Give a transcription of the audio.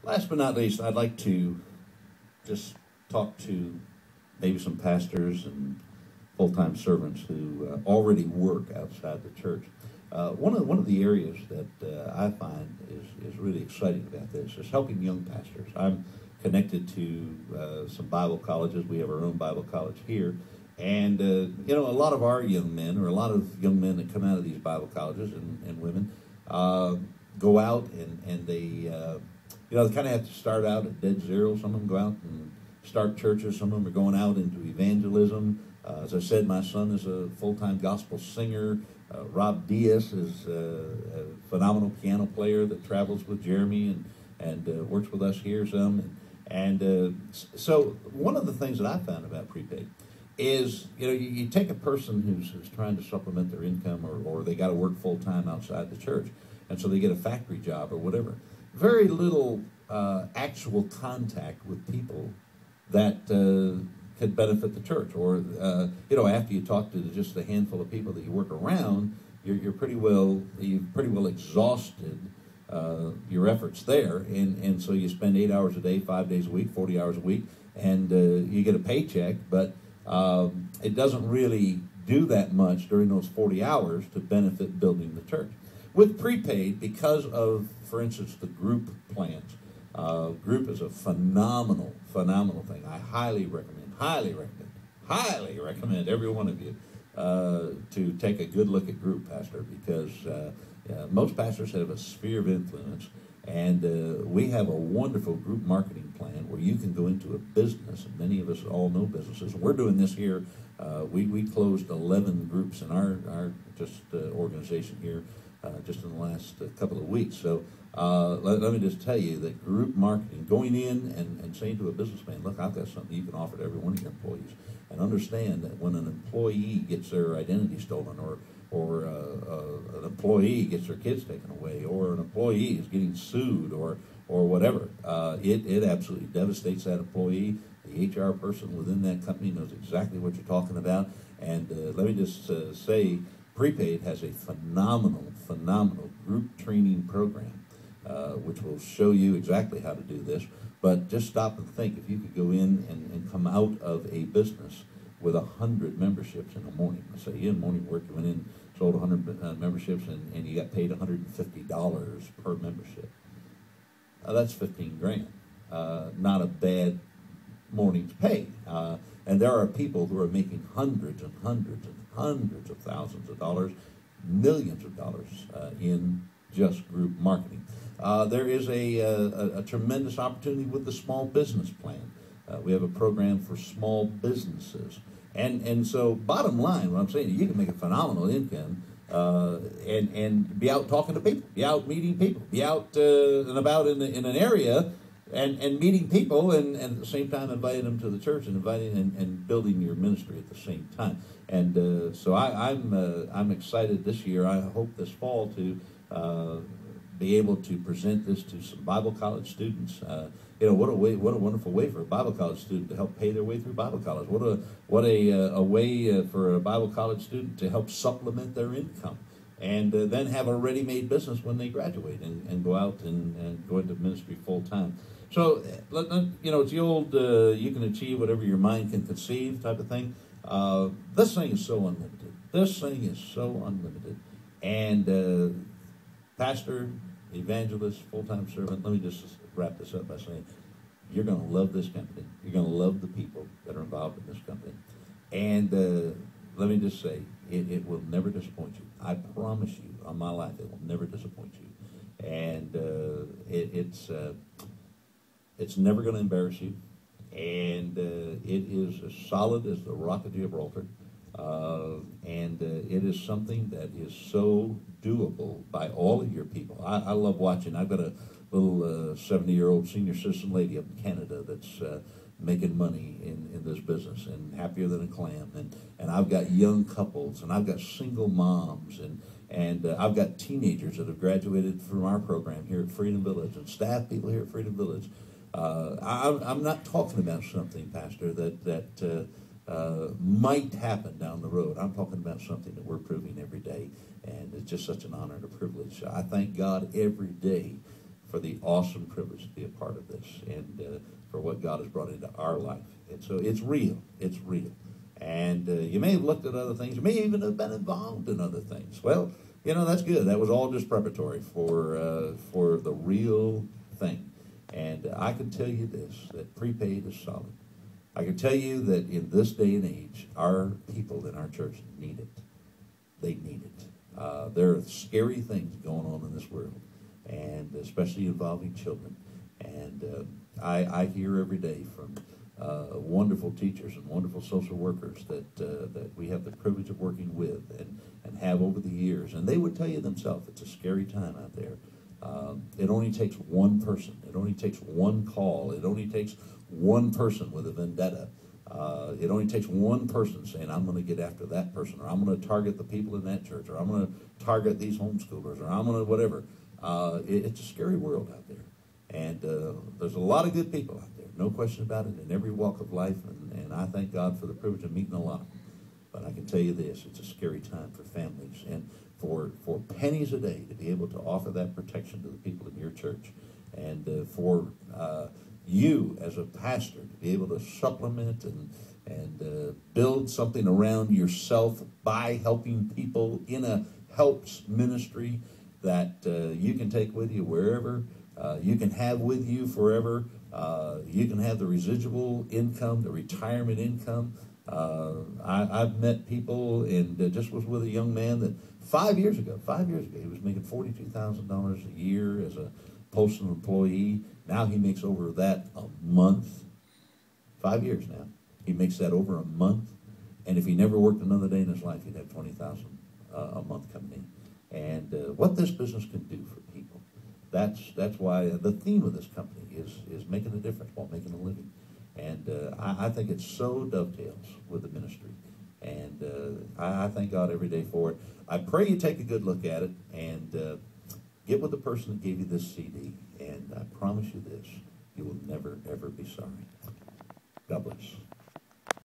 Last but not least, I'd like to just talk to maybe some pastors and full-time servants who already work outside the church. One of the areas that I find is really exciting about this is helping young pastors. I'm connected to some Bible colleges. We have our own Bible college here. And, a lot of our young men, or a lot of young men that come out of these Bible colleges and women, go out and they they kind of have to start out at dead zero. Some of them go out and start churches. Some of them are going out into evangelism. As I said, my son is a full-time gospel singer. Rob Diaz is a phenomenal piano player that travels with Jeremy and works with us here some. So one of the things that I found about prepaid is, you take a person who's trying to supplement their income or they got to work full-time outside the church, and so they get a factory job or whatever. Very little actual contact with people that could benefit the church. Or, after you talk to just a handful of people that you work around, you've pretty well exhausted your efforts there. And so you spend 8 hours a day, 5 days a week, 40 hours a week, and you get a paycheck, but it doesn't really do that much during those 40 hours to benefit building the church. With prepaid, because of, for instance, the group plans, group is a phenomenal thing. I highly recommend every one of you to take a good look at group, Pastor, because most pastors have a sphere of influence, and we have a wonderful group marketing plan where you can go into a business, and many of us all know businesses. We're doing this here. We closed 11 groups in our organization here just in the last couple of weeks. So let me just tell you that group marketing, going in and saying to a businessman, look, I've got something you can offer to every one of your employees, and understand that when an employee gets their identity stolen, or an employee gets their kids taken away, or an employee is getting sued, or whatever, it absolutely devastates that employee. The HR person within that company knows exactly what you're talking about. And let me just say, Prepaid has a phenomenal group training program, which will show you exactly how to do this. But just stop and think, if you could go in and come out of a business with 100 memberships in the morning. Let's say you in morning work, you went in, sold 100 memberships, and you got paid $150 per membership. That's $15,000. Not a bad morning's pay. And there are people who are making hundreds and hundreds and hundreds of thousands of dollars, millions of dollars in just group marketing. There is a tremendous opportunity with the small business plan. We have a program for small businesses. And so bottom line, what I'm saying, you can make a phenomenal income and be out talking to people, be out meeting people, be out and about in an area and meeting people, and at the same time inviting them to the church and inviting and building your ministry at the same time. And so I'm excited this year. I hope this fall to be able to present this to some Bible college students. What a wonderful way for a Bible college student to help pay their way through Bible college. What a way for a Bible college student to help supplement their income, and then have a ready-made business when they graduate and go out and go into ministry full time. So, it's the old you can achieve whatever your mind can conceive type of thing. This thing is so unlimited. And pastor, evangelist, full-time servant, let me just wrap this up by saying, you're going to love this company. You're going to love the people that are involved in this company. And let me just say, it will never disappoint you. I promise you, on my life, it will never disappoint you. And it's never going to embarrass you. And it is as solid as the Rock of Gibraltar. And it is something that is so doable by all of your people. I love watching. I've got a little 70-year-old senior citizen lady up in Canada that's making money in this business and happier than a clam. And I've got young couples, and I've got single moms, and I've got teenagers that have graduated from our program here at Freedom Village, and staff people here at Freedom Village. I'm not talking about something, Pastor, that might happen down the road. I'm talking about something that we're proving every day, and it's just such an honor and a privilege. I thank God every day for the awesome privilege to be a part of this, and for what God has brought into our life. And so it's real. It's real. And you may have looked at other things. You may even have been involved in other things. Well, that's good. That was all just preparatory for the real thing. And I can tell you this, that prepaid is solid. I can tell you that in this day and age, our people in our church need it. They need it. There are scary things going on in this world, and especially involving children. And I hear every day from wonderful teachers and wonderful social workers that we have the privilege of working with and have over the years. And they would tell you themselves, it's a scary time out there. It only takes one person. It only takes one call. It only takes one person with a vendetta. It only takes one person saying, I'm going to get after that person, or I'm going to target the people in that church, or I'm going to target these homeschoolers, or I'm going to whatever. It's a scary world out there. And there's a lot of good people out there, no question about it, in every walk of life. And I thank God for the privilege of meeting a lot of them. But I can tell you this, it's a scary time for families. And for pennies a day to be able to offer that protection to the people in your church, and for you as a pastor to be able to supplement and build something around yourself by helping people in a helps ministry that you can take with you wherever, you can have with you forever. You can have the residual income, the retirement income. I've met people, and just was with a young man that 5 years ago, he was making $42,000 a year as a postal employee. Now he makes over that a month. 5 years now. He makes that over a month. And if he never worked another day in his life, he'd have $20,000 a month coming in. And what this business can do for people. That's why the theme of this company is making a difference while making a living. And I think it so dovetails with the ministry. And I thank God every day for it. I pray you take a good look at it and get with the person that gave you this CD. And I promise you this, you will never, ever be sorry. God bless.